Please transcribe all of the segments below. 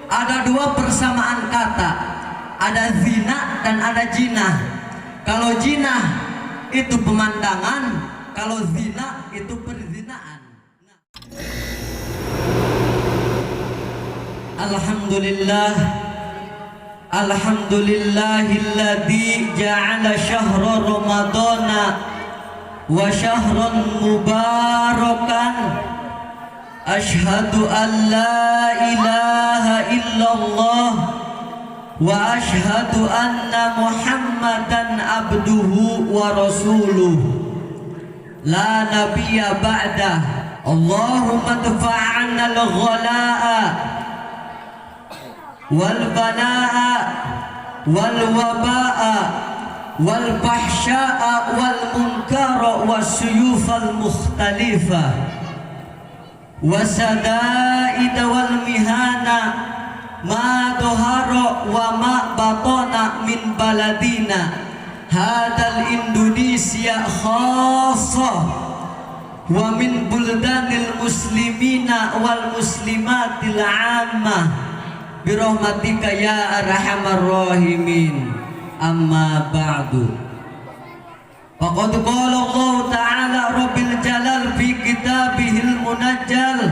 ada dua persamaan kata, ada zina dan ada jinah. Kalau jinah itu pemandangan, kalau zina itu perzinaan. Alhamdulillah, alhamdulillahilladzi ja'ala syahra ramadana wa syahran mubarakan. Ashhadu an la ilaha illallah wa ashhadu anna Muhammadan abduhu wa rasuluh la nabiyya ba'dah. Allahumma dfa'anna al-ghala'a wal bala'a wal waba'a wal fahsya'a wal munkara was suyufal mukhtalifah wasadaid wal mihana ma dhahara wa ma batana min baladina hadal Indonesia khassah wa min buldanil muslimina wal muslimatil ammah birahmatika ya arhamar rahimin. Amma ba'du. Faqad qala Allah ta'ala rabbil jalal fi kitabihil munajjal.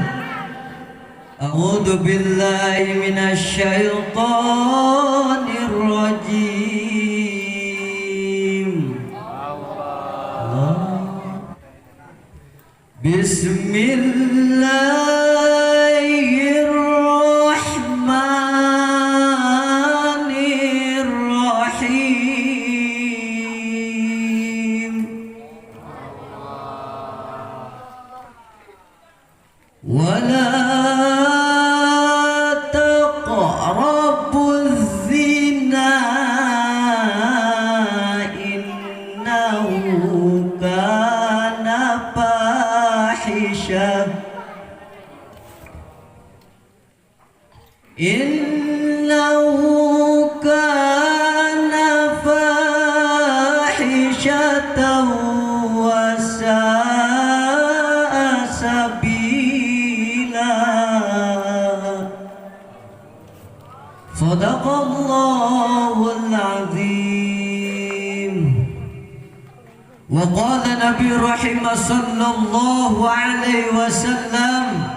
A'udzu billahi minasy syaithanir rajim. Bismillahirrahmanirrahim. Wala taqrabuz zina innahu kana fahisha innahu kana fahishatan wa sa'a sabila. Sadaqallahul azim. Wa qala Nabi rahimah sallallahu alaihi wasallam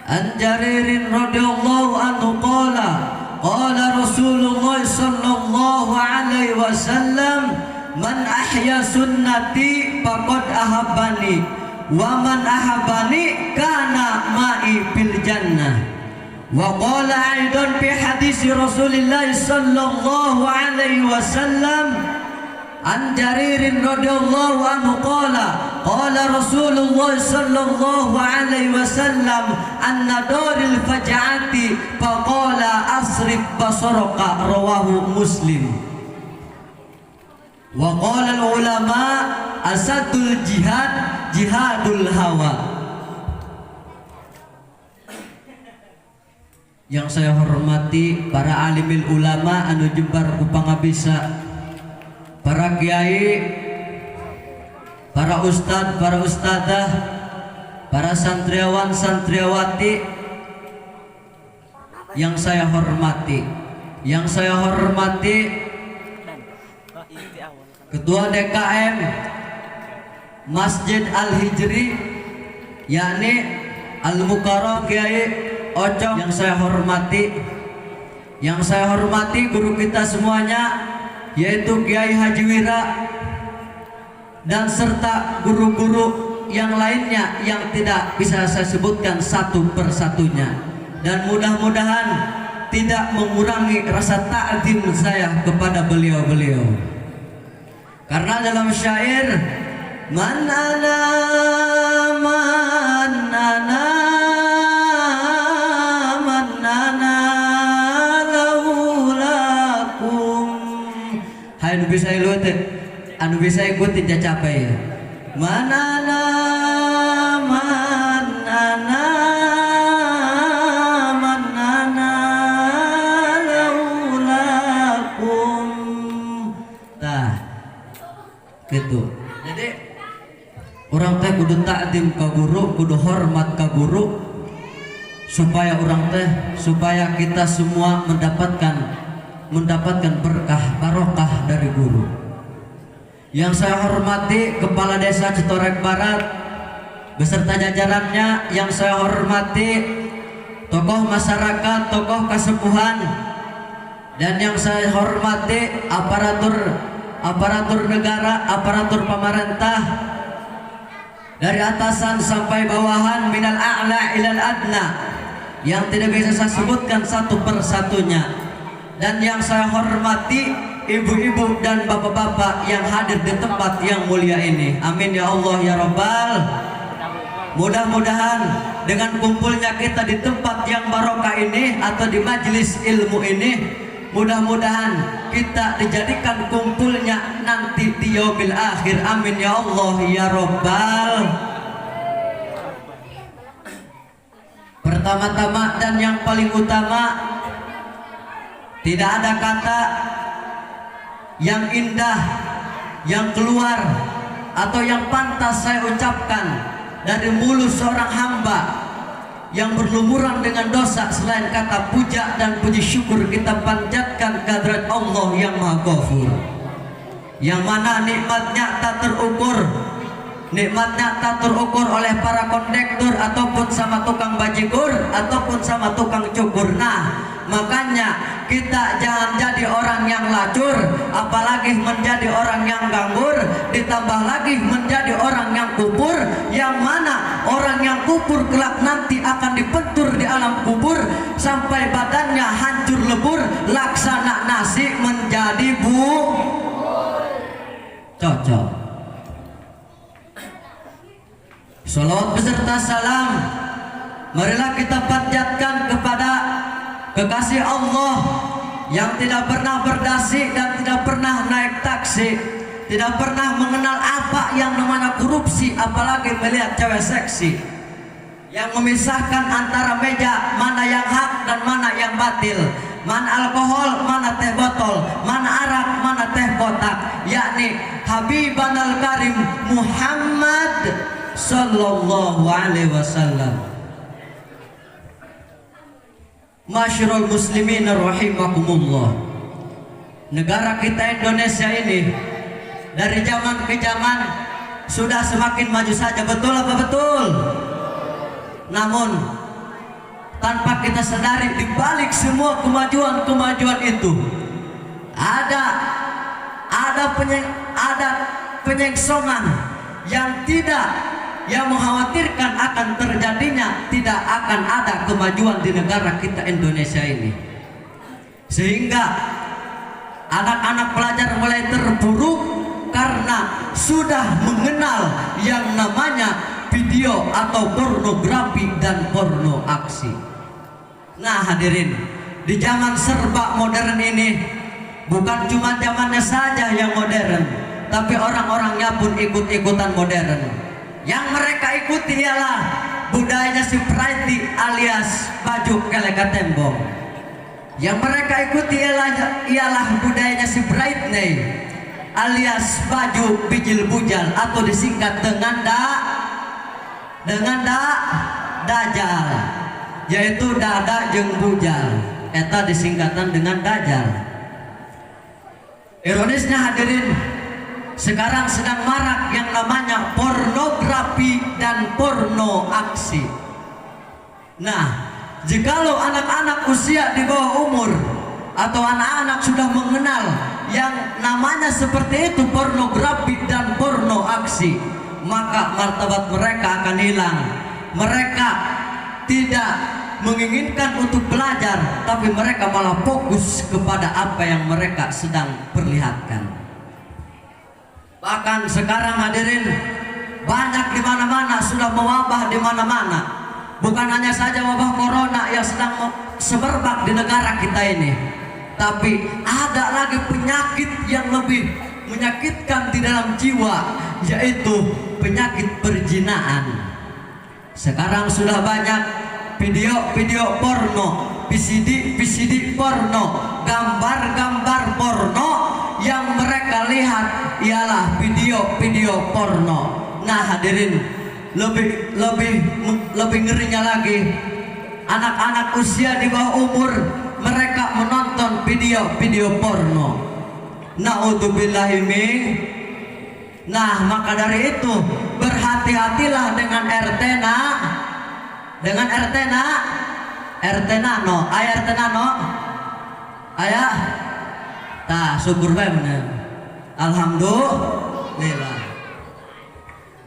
an Jaririn radhiyallahu anhu qala qala Rasulullah sallallahu alaihi wasallam man ahya sunnati faqad ahabbani wa man ahabbani kana ma'i fil jannah. Wa qala aidan fi hadis Rasulillah sallallahu alaihi wasallam an Jaririn radhiyallahu anhu qala qala Rasulullah sallallahu alaihi wasallam an-nadaril faj'ati faqala asrif basaraka rawahu Muslim. Wa qala al-ulama asadul jihad jihadul hawa. Yang saya hormati para alimil ulama anu jembar ku pangabisa, para kiai, para ustad, para ustadah, para santriawan, santriawati yang saya hormati, Ketua DKM Masjid Al-Hijri yakni Al-Mukarram Kiai Ocong, yang saya hormati guru kita semuanya yaitu Kiai Haji Wira dan serta guru-guru yang lainnya yang tidak bisa saya sebutkan satu persatunya, dan mudah-mudahan tidak mengurangi rasa ta'zim saya kepada beliau-beliau, karena dalam syair man ana laulakum, hai anu bisa ilut anu bisa ikutin cacapai manana laulakum. Tah gitu. Jadi orang teh kudu ta'zim ka guru, kudu hormat ka guru supaya kita semua mendapatkan berkah barokah dari guru. Yang saya hormati Kepala Desa Citorek Barat beserta jajarannya, yang saya hormati tokoh masyarakat, tokoh kesepuhan, dan yang saya hormati aparatur negara, aparatur pemerintah dari atasan sampai bawahan, minal a'la ilal adna, yang tidak bisa saya sebutkan satu persatunya. Dan yang saya hormati ibu-ibu dan bapak-bapak yang hadir di tempat yang mulia ini. Amin ya Allah ya Rabbal. Mudah-mudahan dengan kumpulnya kita di tempat yang barokah ini atau di majelis ilmu ini, mudah-mudahan kita dijadikan kumpulnya nanti di yaumil akhir. Amin ya Allah ya Rabbal. Pertama-tama dan yang paling utama, tidak ada kata yang indah yang keluar atau yang pantas saya ucapkan dari mulut seorang hamba yang berlumuran dengan dosa selain kata puja dan puji syukur kita panjatkan kehadirat Allah yang Maha Ghafur, yang mana nikmatnya tak terukur. Nikmatnya tak terukur oleh para kondektur ataupun sama tukang bajigur ataupun sama tukang cukur. Nah, makanya kita jangan jadi orang yang lacur, apalagi menjadi orang yang ganggur, ditambah lagi menjadi orang yang kupur, yang mana orang yang kupur kelak nanti akan dipentur di alam kubur sampai badannya hancur lebur, laksana nasi menjadi cocok. Salawat beserta salam marilah kita panjatkan kepada kekasih Allah yang tidak pernah berdasi dan tidak pernah naik taksi, tidak pernah mengenal apa yang namanya korupsi, apalagi melihat cewek seksi, yang memisahkan antara meja mana yang hak dan mana yang batil, mana alkohol, mana teh botol, mana arak, mana teh kotak, yakni Habibanal Karim Muhammad sallallahu alaihi wasallam. Masyarul muslimin rahimakumullah. Negara kita Indonesia ini dari zaman ke zaman sudah semakin maju saja, betul apa betul? Namun tanpa kita sadari di balik semua kemajuan itu ada penyengsongan yang mengkhawatirkan akan terjadinya tidak akan ada kemajuan di negara kita Indonesia ini, sehingga anak-anak pelajar mulai terpuruk karena sudah mengenal yang namanya video atau pornografi dan porno aksi. Nah hadirin, di zaman serba modern ini bukan cuma zamannya saja yang modern, tapi orang-orangnya pun ikut-ikutan modern. Yang mereka ikuti ialah budayanya si Priti alias baju keleka tembok. Yang mereka ikuti ialah budayanya si Britney alias baju bijil bujal atau disingkat dengan dajal, yaitu dada jeung bujal. Eta disingkatan dengan dajal. Ironisnya hadirin, sekarang sedang marak yang namanya pornografi dan porno aksi. Nah, jikalau anak-anak usia di bawah umur atau anak-anak sudah mengenal yang namanya seperti itu pornografi dan porno aksi, maka martabat mereka akan hilang. Mereka tidak menginginkan untuk belajar, tapi mereka malah fokus kepada apa yang mereka sedang perlihatkan. Bahkan sekarang hadirin banyak di mana-mana, sudah mewabah di mana-mana. Bukan hanya saja wabah corona yang sedang semerbak di negara kita ini, tapi ada lagi penyakit yang lebih menyakitkan di dalam jiwa, yaitu penyakit perzinaan. Sekarang sudah banyak video-video porno, VCD porno, gambar-gambar porno yang mereka lihat ialah video-video porno. Nah hadirin, lebih ngerinya lagi, anak-anak usia di bawah umur mereka menonton video-video porno. Naudzubillahi min. Nah, maka dari itu berhati-hatilah dengan RT nak. Dengan RT nak. RT nano, ayah RT nano. Ayah. Tah, syukur bae bener. Alhamdulillah.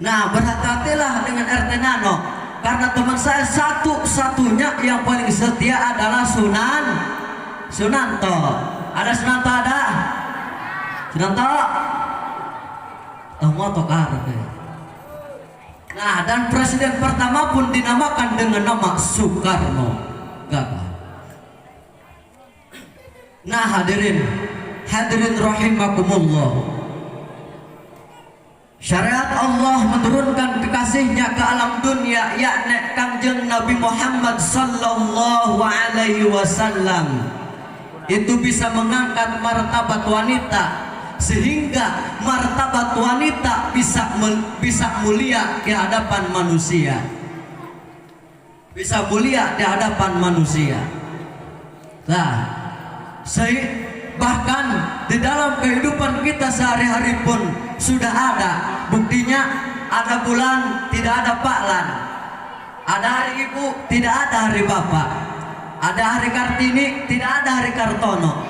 Nah, berhati-hatilah dengan RT nano. Karena teman saya satu-satunya yang paling setia adalah Sunanto. Ada Sunanto ada? Sunanto? Tahu atau karep ya? Nah, dan presiden pertama pun dinamakan dengan nama Soekarno. Gagah. Nah, hadirin rahimakumullah. Syariat Allah menurunkan kekasihnya ke alam dunia, yakni Kangjeng Nabi Muhammad sallallahu alaihi wasallam. Itu bisa mengangkat martabat wanita, sehingga martabat wanita bisa mulia di hadapan manusia. Bisa mulia di hadapan manusia. Nah, bahkan di dalam kehidupan kita sehari-hari pun sudah ada buktinya. Ada bulan, tidak ada Paklan. Ada hari ibu, tidak ada hari bapak. Ada hari Kartini, tidak ada hari Kartono.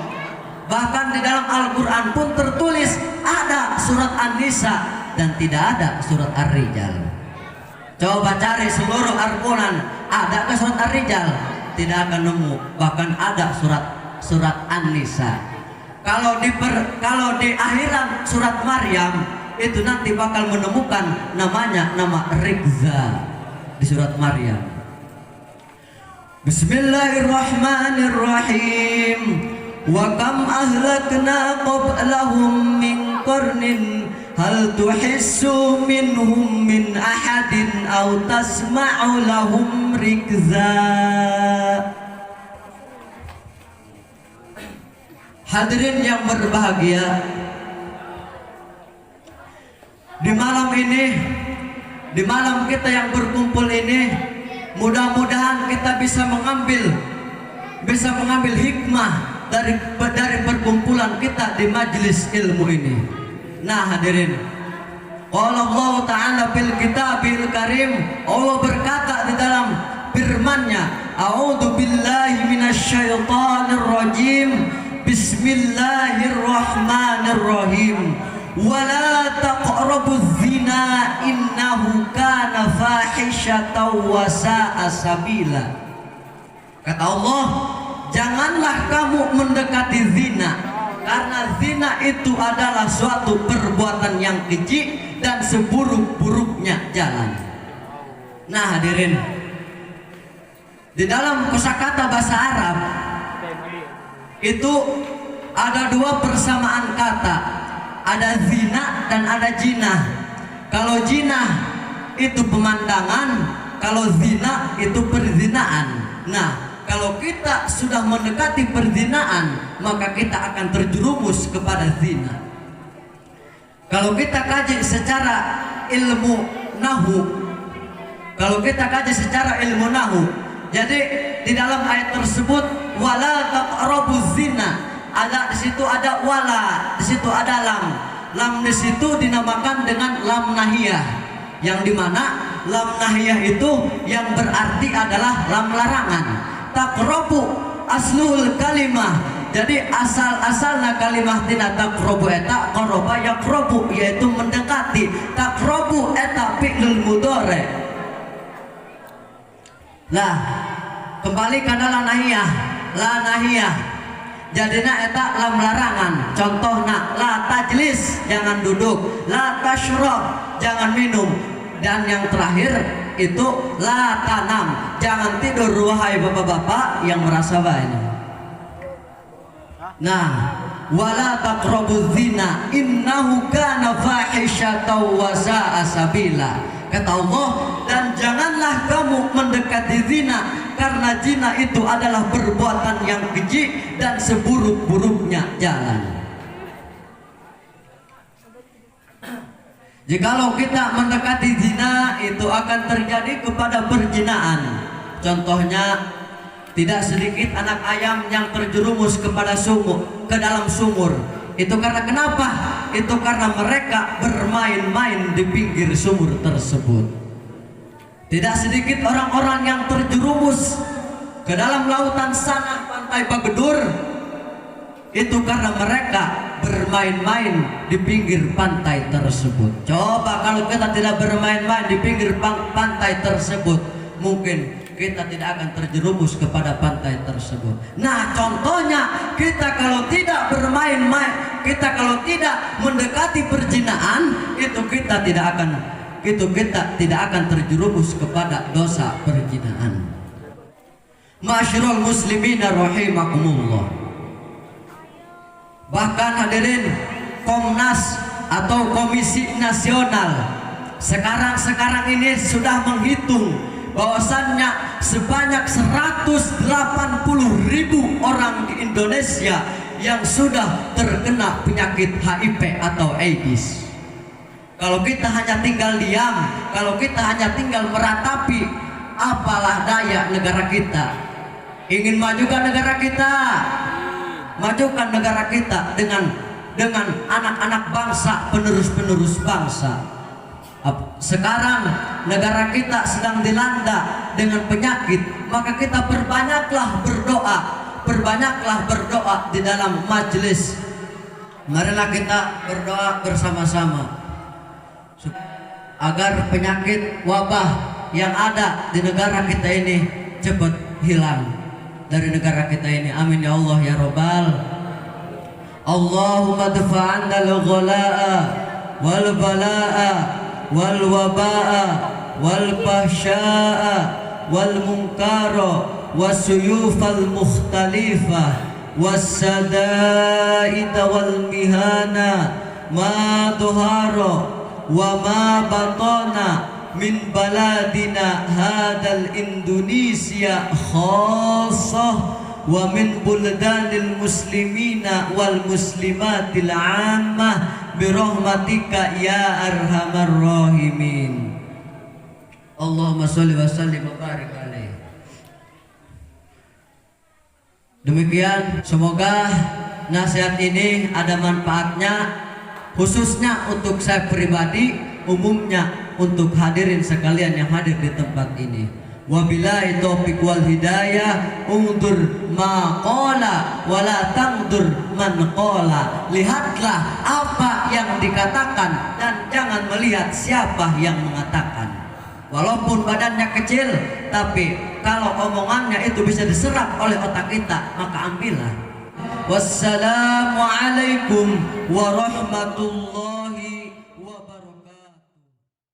Bahkan di dalam Al-Quran pun tertulis ada surat An-Nisa dan tidak ada surat Ar-Rijal. Coba cari seluruh Al-Quran, ada ke surat Ar-Rijal? Tidak akan nemu. Bahkan ada surat An-Nisa. Kalau di akhiran surat Maryam itu nanti bakal menemukan nama Rigza di surat Maryam. Bismillahirrahmanirrahim. Wa kam ahlakna qablahum min qarnin hal tuhissu minhum min ahadin aw tasma'u lahum rigza. Hadirin yang berbahagia, di malam ini, di malam kita yang berkumpul ini, mudah-mudahan kita bisa mengambil hikmah dari perkumpulan kita di majelis ilmu ini. Nah, hadirin, Allah Ta'ala fil kitabil karim, Allah berkata di dalam firman-Nya, a'udzu billahi minasyaitonir rajim. Bismillahirrahmanirrahim. Wala taqrabuz zina innahu kana fahisyatan wa sa'a sabila. Kata Allah, janganlah kamu mendekati zina, karena zina itu adalah suatu perbuatan yang keji dan seburuk-buruknya jalan. Nah, hadirin, di dalam kosakata bahasa Arab itu ada dua persamaan kata, ada zina dan ada jinah. Kalau jinah itu pemandangan, kalau zina itu perzinaan. Nah, kalau kita sudah mendekati perzinaan, maka kita akan terjerumus kepada zina. Kalau kita kaji secara ilmu nahu, jadi di dalam ayat tersebut wala taqrabuz zina, ada di situ ada wala, di situ ada lam. Lam di situ dinamakan dengan lam nahiyah, yang dimana lam nahiyah itu yang berarti adalah lam larangan. Taqrabu aslul kalimah, jadi asal-asalna kalimah tina taqrabu eta qoroba yaqrabu, yaitu mendekati. Taqrabu eta fi'lul mudhari. Lah, kembali karena la nahiyah jadinya eta lam larangan. Contohna la tajlis, jangan duduk, la tashrab, jangan minum, dan yang terakhir itu la tanam, jangan tidur wahai bapak-bapak yang merasa banyak. Nah, wala taqrabuz zina innahu kana fahisyatan wa sa'a sabila. Kata Allah, dan janganlah kamu mendekati zina, karena zina itu adalah perbuatan yang keji dan seburuk-buruknya jalan. Jikalau kita mendekati zina, itu akan terjadi kepada perzinaan. Contohnya Tidak sedikit anak ayam yang terjerumus kepada ke dalam sumur. Itu karena kenapa? Itu karena mereka bermain-main di pinggir sumur tersebut. Tidak sedikit orang-orang yang terjerumus ke dalam lautan sana pantai Bagedur. Itu karena mereka bermain-main di pinggir pantai tersebut. Coba kalau kita tidak bermain-main di pinggir pantai tersebut, mungkin kita tidak akan terjerumus kepada pantai tersebut. Nah, contohnya kita kalau tidak bermain-main, kita kalau tidak mendekati perzinaan, itu kita tidak akan terjerumus kepada dosa perzinaan. Ma'asyiral muslimina rahimakumullah. Bahkan hadirin, Komnas atau Komisi Nasional sekarang ini sudah menghitung bahwasannya sebanyak 180.000 orang di Indonesia yang sudah terkena penyakit HIV atau AIDS. Kalau kita hanya tinggal diam, kalau kita hanya tinggal meratapi, apalah daya negara kita. Ingin majukan negara kita, majukan negara kita dengan anak-anak bangsa, penerus-penerus bangsa. Sekarang negara kita sedang dilanda dengan penyakit, maka kita perbanyaklah berdoa di dalam majelis. Marilah kita berdoa bersama-sama agar penyakit wabah yang ada di negara kita ini cepat hilang dari negara kita ini. Amin ya Allah ya Rabbal. Allahumma dafa'anna al-ghala'a wal bala'a wal waba'a wal fahsya'a wal munkara wasuyufal mukhtalifah wassada'ita wal mihana ma duhara wa ma batana min baladina hadal Indonesia khassah wa min buldanil muslimina wal muslimatil ammah birahmatika ya arhamar rahimin. Allahumma sholli wa sallim wa barik alaihi. Demikian, semoga nasihat ini ada manfaatnya, khususnya untuk saya pribadi, umumnya untuk hadirin sekalian yang hadir di tempat ini. Wabillahi taufiq wal hidayah. Undur ma qala wala tangdur man qala. Lihatlah apa yang dikatakan dan jangan melihat siapa yang mengatakan. Walaupun badannya kecil, tapi kalau omongannya itu bisa diserap oleh otak kita, maka ambillah. Wassalamualaikum warahmatullahi